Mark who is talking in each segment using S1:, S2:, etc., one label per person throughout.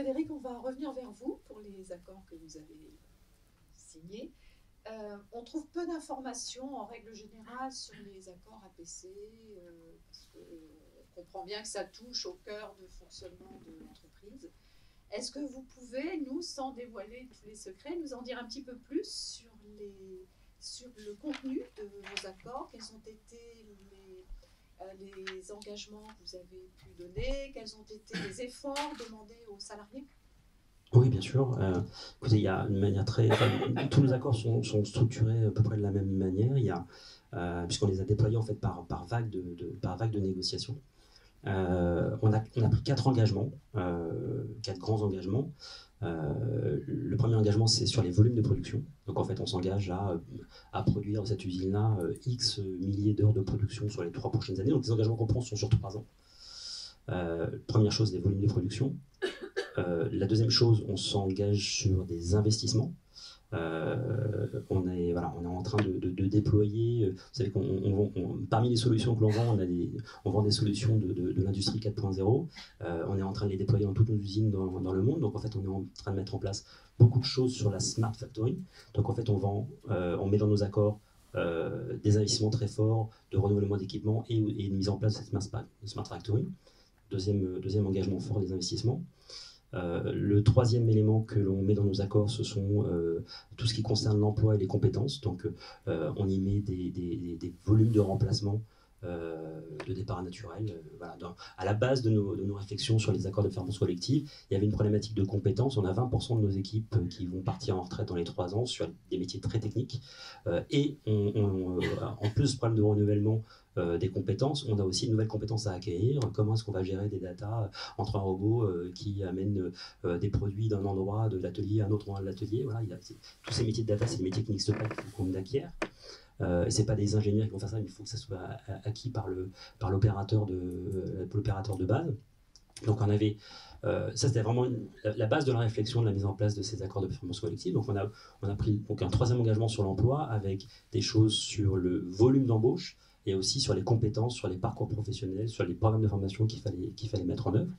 S1: Frédéric, on va revenir vers vous pour les accords que vous avez signés. On trouve peu d'informations en règle générale sur les accords APC, parce qu'on comprend bien que ça touche au cœur de fonctionnement de l'entreprise. Est-ce que vous pouvez, nous, sans dévoiler tous les secrets, nous en dire un petit peu plus sur le contenu de vos accords? Quels ont été les engagements que vous avez pu donner? Quels ont été les efforts demandés aux salariés?
S2: Oui, bien sûr. Écoutez, il y a une manière très... tous nos accords sont structurés à peu près de la même manière. Il y a, puisqu'on les a déployés en fait par vague de négociations. On a pris 4 engagements, 4 grands engagements. Le premier engagement, c'est sur les volumes de production. Donc en fait, on s'engage à produire cette usine-là X milliers d'heures de production sur les 3 prochaines années. Donc les engagements qu'on prend sont sur 3 ans. Première chose, les volumes de production. La deuxième chose, on s'engage sur des investissements. On est en train de déployer. Vous savez parmi les solutions que l'on vend, on vend des solutions de l'industrie 4.0. On est en train de les déployer dans toutes nos usines dans le monde. Donc en fait, on est en train de mettre en place beaucoup de choses sur la Smart Factory. Donc en fait, on met dans nos accords des investissements très forts de renouvellement d'équipements et de mise en place de cette Smart Factory. Deuxième engagement fort des investissements. Le troisième élément que l'on met dans nos accords, ce sont tout ce qui concerne l'emploi et les compétences. Donc, on y met des volumes de remplacement de départ naturel. Voilà. À la base de nos réflexions sur les accords de performance collective, il y avait une problématique de compétences. On a 20% de nos équipes qui vont partir en retraite dans les 3 ans sur des métiers très techniques. Et en plus, ce problème de renouvellement des compétences, on a aussi de nouvelles compétences à acquérir. Comment est-ce qu'on va gérer des datas entre un robot qui amène des produits d'un endroit de l'atelier à un autre endroit de l'atelier. Voilà, tous ces métiers de data, c'est des métiers qui n'existent pas, qu'on acquiert. C'est pas des ingénieurs qui vont faire ça, mais il faut que ça soit acquis par l'opérateur de base. Donc on avait ça, c'était vraiment la base de la réflexion de la mise en place de ces accords de performance collective. Donc on a pris un troisième engagement sur l'emploi avec des choses sur le volume d'embauche et aussi sur les compétences, sur les parcours professionnels, sur les programmes de formation qu'il fallait mettre en œuvre.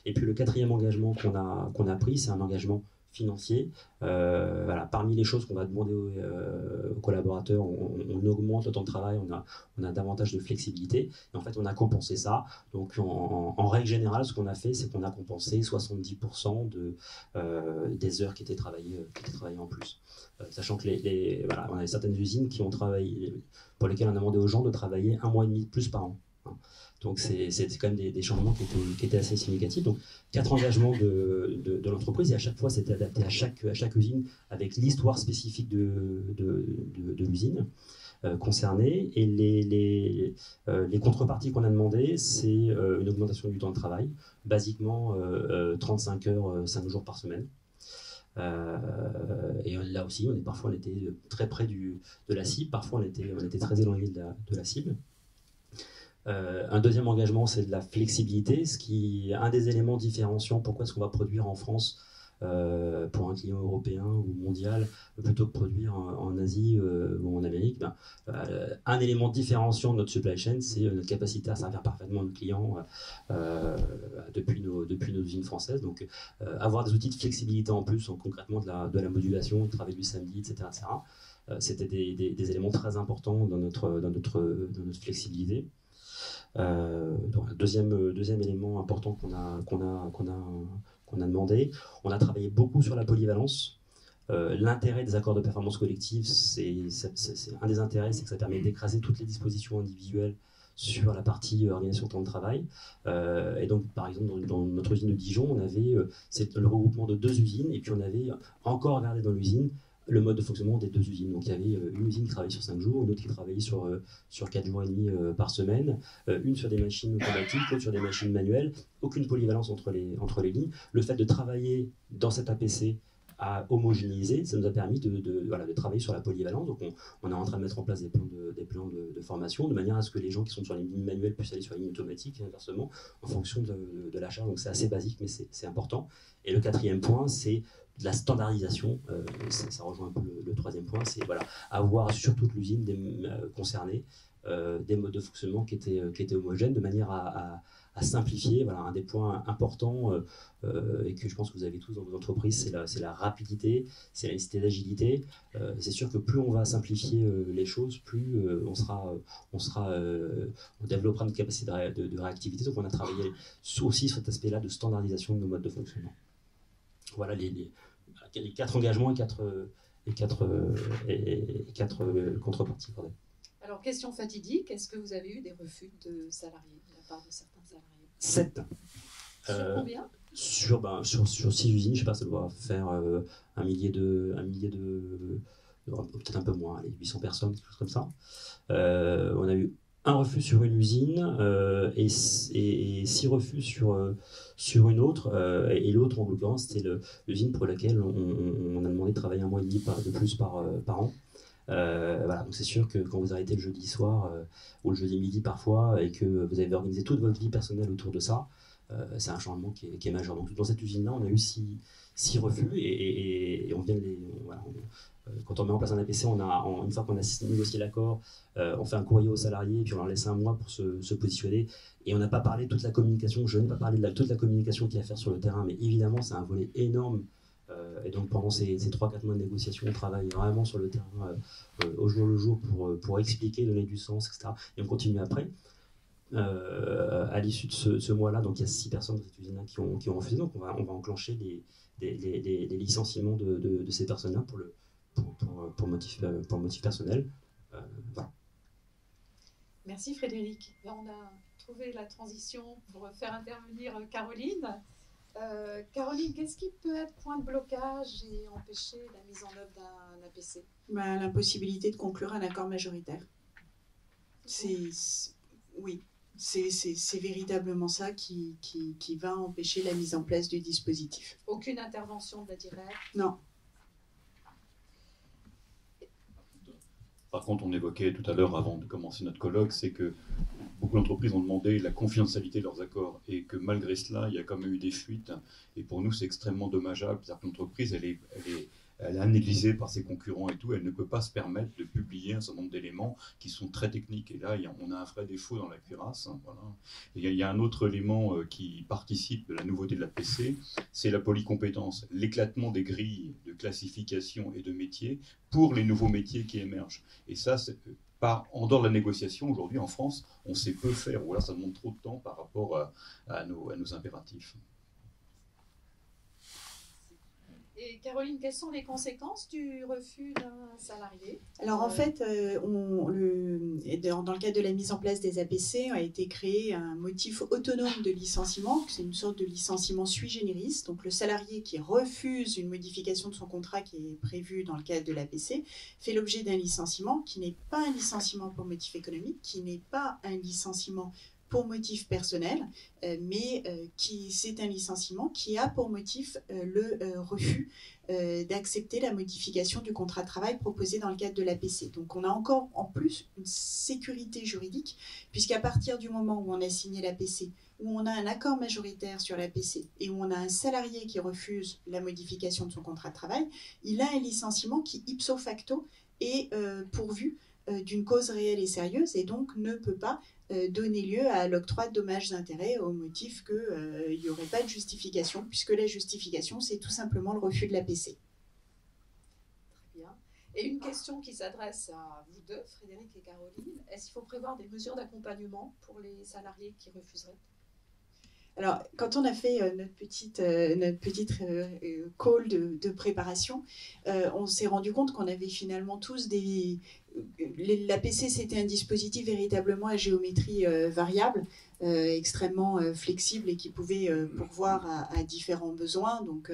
S2: Et puis le quatrième engagement qu'on a pris, c'est un engagement financier. Parmi les choses qu'on va demander aux collaborateurs, on augmente le temps de travail, on a davantage de flexibilité. Et en fait, on a compensé ça. Donc, en règle générale, ce qu'on a fait, c'est qu'on a compensé 70% des heures qui étaient travaillées en plus. Sachant que on avait certaines usines qui ont travaillé, pour lesquelles on a demandé aux gens de travailler 1 mois et demi de plus par an. Donc c'est quand même des changements qui étaient assez significatifs. Donc 4 engagements de l'entreprise, et à chaque fois c'était adapté à chaque usine avec l'histoire spécifique de l'usine concernée. Et les contreparties qu'on a demandées, c'est une augmentation du temps de travail, basiquement 35 heures, 5 jours par semaine. Et là aussi, parfois on était très près de la cible, parfois on était très éloigné de la cible. Un deuxième engagement, c'est de la flexibilité, ce qui est un des éléments différenciants. Pourquoi est-ce qu'on va produire en France pour un client européen ou mondial plutôt que produire en Asie ou en Amérique? Un élément différenciant de notre supply chain, c'est notre capacité à servir parfaitement nos clients depuis nos usines françaises. Donc avoir des outils de flexibilité en plus, concrètement de la modulation, du travail du samedi, etc. C'était des éléments très importants dans notre flexibilité. Donc, deuxième élément important qu'on a demandé, on a travaillé beaucoup sur la polyvalence. L'intérêt des accords de performance collective, c'est un des intérêts, c'est que ça permet d'écraser toutes les dispositions individuelles sur la partie organisation de temps de travail. Et donc, par exemple, dans notre usine de Dijon, on avait le regroupement de 2 usines, et puis on avait encore regardé dans l'usine le mode de fonctionnement des 2 usines. Donc il y avait une usine qui travaillait sur 5 jours, une autre qui travaillait sur 4 jours et demi par semaine, une sur des machines automatiques, l'autre sur des machines manuelles, aucune polyvalence entre les lignes. Le fait de travailler dans cet APC à homogénéiser, ça nous a permis de travailler sur la polyvalence. Donc on est en train de mettre en place des plans de formation, de manière à ce que les gens qui sont sur les lignes manuelles puissent aller sur les lignes automatiques, et inversement, en fonction de la charge. Donc c'est assez basique, mais c'est important. Et le quatrième point, c'est de la standardisation. Ça rejoint un peu le troisième point, c'est avoir sur toute l'usine concernée des modes de fonctionnement qui étaient homogènes, de manière à simplifier. Voilà, un des points importants et que je pense que vous avez tous dans vos entreprises, c'est la rapidité, c'est la nécessité d'agilité. C'est sûr que plus on va simplifier les choses, plus on développera notre capacité de réactivité. Donc on a travaillé aussi sur cet aspect-là de standardisation de nos modes de fonctionnement. Voilà les 4 engagements et quatre contreparties.
S1: Alors, question fatidique, est-ce que vous avez eu des refus de salariés, de la part de certains salariés?
S2: 7.
S1: Sur combien?
S2: Sur 6 usines, je sais pas, ça doit faire un millier de peut-être un peu moins, allez, 800 personnes, quelque chose comme ça. On a eu un refus sur une usine et 6 refus sur une autre. Et l'autre, en l'occurrence, c'était l'usine pour laquelle on a demandé de travailler un mois et demi de plus par an. Voilà, donc c'est sûr que quand vous arrêtez le jeudi soir ou le jeudi midi parfois et que vous avez organisé toute votre vie personnelle autour de ça, c'est un changement qui est majeur. Donc dans cette usine-là, on a eu 6 refus et on vient de les... Voilà, quand on met en place un APC, une fois qu'on a négocié l'accord, on fait un courrier aux salariés et puis on leur laisse un mois pour se positionner. Et on n'a pas parlé de toute la communication, je n'ai pas parlé de toute la communication qu'il y a à faire sur le terrain, mais évidemment c'est un volet énorme. Et donc pendant ces 3-4 mois de négociation, on travaille vraiment sur le terrain au jour le jour pour expliquer, donner du sens, etc. Et on continue après. À l'issue de ce mois-là, donc il y a 6 personnes de cette usine-là qui ont refusé, donc on va enclencher les licenciements de ces personnes-là pour motif personnel. Voilà.
S1: Merci Frédéric. Là, on a trouvé la transition pour faire intervenir Caroline. Caroline, qu'est-ce qui peut être point de blocage et empêcher la mise en œuvre d'un APC?
S3: L'impossibilité de conclure un accord majoritaire. Oui, c'est véritablement ça qui va empêcher la mise en place du dispositif.
S1: Aucune intervention de la directe?
S3: Non.
S4: Par contre, on évoquait tout à l'heure, avant de commencer notre colloque, c'est que beaucoup d'entreprises ont demandé la confidentialité de leurs accords et que malgré cela, il y a quand même eu des fuites. Et pour nous, c'est extrêmement dommageable. C'est-à-dire que l'entreprise, elle est analysée par ses concurrents et tout. Elle ne peut pas se permettre de publier un certain nombre d'éléments qui sont très techniques. Et là, on a un vrai défaut dans la cuirasse. Hein, voilà. Il y a un autre élément qui participe de la nouveauté de la PC, c'est la polycompétence, l'éclatement des grilles de classification et de métiers pour les nouveaux métiers qui émergent. Et ça, en dehors de la négociation, aujourd'hui en France, on sait peu faire, ou alors ça demande trop de temps par rapport à nos impératifs.
S1: Et Caroline, quelles sont les conséquences du refus d'un salarié?
S3: Alors en fait, dans le cadre de la mise en place des APC, a été créé un motif autonome de licenciement, c'est une sorte de licenciement sui generis. Donc le salarié qui refuse une modification de son contrat qui est prévue dans le cadre de l'APC fait l'objet d'un licenciement qui n'est pas un licenciement pour motif économique, qui n'est pas un licenciement pour motif personnel, mais c'est un licenciement qui a pour motif le refus d'accepter la modification du contrat de travail proposé dans le cadre de l'APC. Donc on a encore en plus une sécurité juridique, puisqu'à partir du moment où on a signé l'APC, où on a un accord majoritaire sur l'APC et où on a un salarié qui refuse la modification de son contrat de travail, il a un licenciement qui ipso facto est pourvu d'une cause réelle et sérieuse et donc ne peut pas donner lieu à l'octroi de dommages et intérêts au motif qu'il n'y aurait pas de justification, puisque la justification, c'est tout simplement le refus de l'APC.
S1: Très bien. Et une question qui s'adresse à vous deux, Frédéric et Caroline, est-ce qu'il faut prévoir des mesures d'accompagnement pour les salariés qui refuseraient?
S3: Alors, quand on a fait notre petite call de préparation, on s'est rendu compte qu'on avait finalement tous l'APC, c'était un dispositif véritablement à géométrie variable, extrêmement flexible et qui pouvait pourvoir à différents besoins. Donc,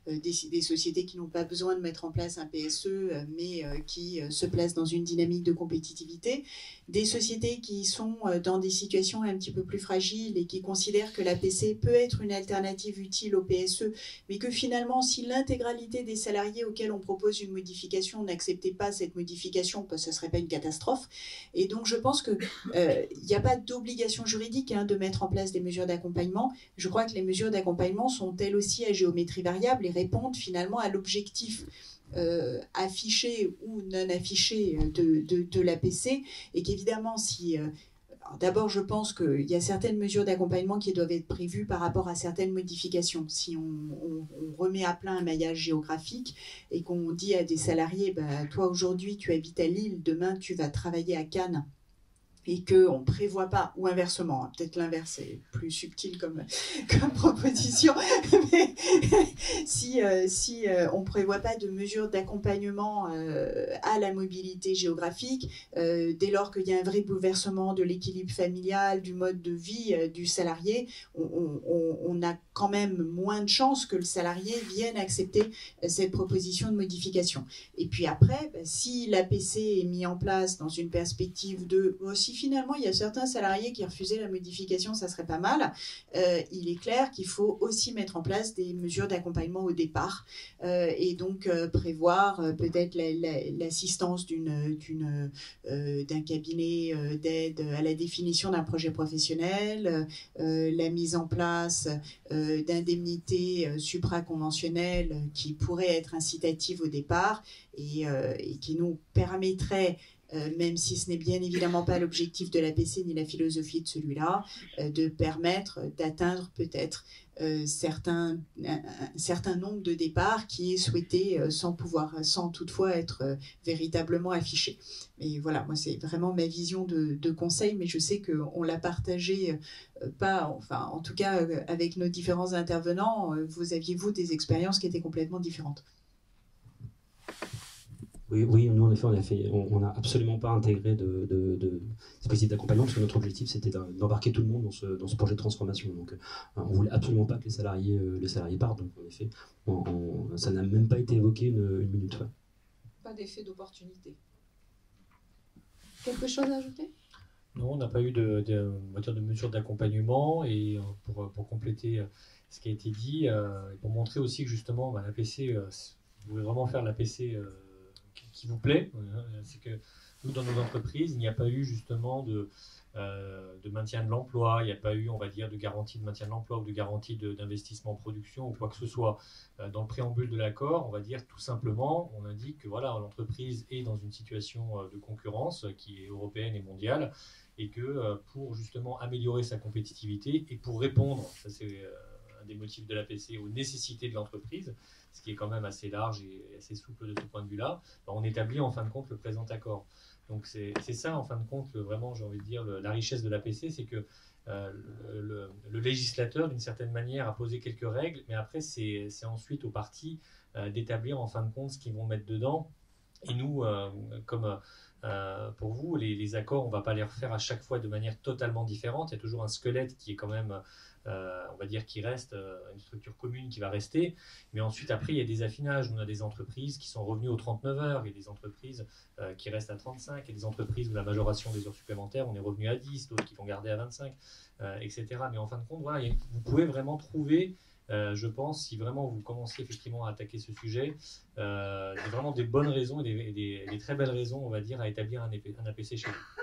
S3: des sociétés qui n'ont pas besoin de mettre en place un PSE, mais qui se placent dans une dynamique de compétitivité. Des sociétés qui sont dans des situations un petit peu plus fragiles et qui considèrent que l'APC peut être une alternative utile au PSE, mais que finalement, si l'intégralité des salariés auxquels on propose une modification n'acceptait pas cette modification, ce ne serait pas une catastrophe. Et donc, je pense qu'il n'y a pas d'obligation juridique de mettre en place des mesures d'accompagnement. Je crois que les mesures d'accompagnement sont elles aussi à géométrie variable et répondent finalement à l'objectif affichée ou non affichée de l'APC, et qu'évidemment, si... D'abord, je pense qu'il y a certaines mesures d'accompagnement qui doivent être prévues par rapport à certaines modifications. Si on remet à plat un maillage géographique et qu'on dit à des salariés, bah, toi aujourd'hui tu habites à Lille, demain tu vas travailler à Cannes, et qu'on ne prévoit pas, ou inversement, hein, peut-être l'inverse est plus subtil comme proposition, mais si on ne prévoit pas de mesures d'accompagnement à la mobilité géographique, dès lors qu'il y a un vrai bouleversement de l'équilibre familial, du mode de vie du salarié, on a quand même moins de chances que le salarié vienne accepter cette proposition de modification. Et puis après, si l'APC est mis en place dans une perspective de si finalement il y a certains salariés qui refusaient la modification, ça serait pas mal, il est clair qu'il faut aussi mettre en place des mesures d'accompagnement au départ et donc prévoir peut-être l'assistance d'un cabinet d'aide à la définition d'un projet professionnel, la mise en place d'indemnités supraconventionnelles qui pourraient être incitatives au départ et qui nous permettraient, même si ce n'est bien évidemment pas l'objectif de l'APC ni la philosophie de celui-là, de permettre d'atteindre peut-être un certain nombre de départs qui est souhaité sans toutefois être véritablement affiché. Et voilà, moi c'est vraiment ma vision de conseil, mais je sais qu'on l'a partagé en tout cas avec nos différents intervenants, vous aviez des expériences qui étaient complètement différentes.
S2: Oui, nous en effet, on n'a absolument pas intégré de dispositif d'accompagnement parce que notre objectif c'était d'embarquer tout le monde dans ce projet de transformation. Donc on voulait absolument pas que les salariés partent. Donc en effet, ça n'a même pas été évoqué une minute. Ouais.
S1: Pas d'effet d'opportunité. Quelque chose à ajouter ?
S5: Non, on n'a pas eu de mesures d'accompagnement, et pour compléter ce qui a été dit, et pour montrer aussi que justement l'APC, vous pouvez vraiment faire l'APC qui vous plaît, c'est que nous, dans nos entreprises, il n'y a pas eu justement de maintien de l'emploi, il n'y a pas eu, on va dire, de garantie de maintien de l'emploi ou de garantie d'investissement en production ou quoi que ce soit. Dans le préambule de l'accord, on va dire tout simplement, on indique que voilà, l'entreprise est dans une situation de concurrence qui est européenne et mondiale, et que pour justement améliorer sa compétitivité et pour répondre, ça c'est un des motifs de l'APC, aux nécessités de l'entreprise, ce qui est quand même assez large et assez souple de ce point de vue-là, on établit en fin de compte le présent accord. Donc c'est ça en fin de compte, vraiment j'ai envie de dire, la richesse de l'APC, c'est que le législateur d'une certaine manière a posé quelques règles, mais après c'est ensuite aux parties d'établir en fin de compte ce qu'ils vont mettre dedans. Et nous, comme pour vous, les accords, on ne va pas les refaire à chaque fois de manière totalement différente, il y a toujours un squelette qui est quand même... on va dire qu'il reste une structure commune qui va rester, mais ensuite après il y a des affinages. On a des entreprises qui sont revenues aux 39 heures, il y a des entreprises qui restent à 35, il y a des entreprises où la majoration des heures supplémentaires on est revenu à 10, d'autres qui vont garder à 25, etc. Mais en fin de compte, voilà, vous pouvez vraiment trouver, je pense, si vraiment vous commencez effectivement à attaquer ce sujet, vraiment des bonnes raisons et des très belles raisons, on va dire, à établir un APC chez vous.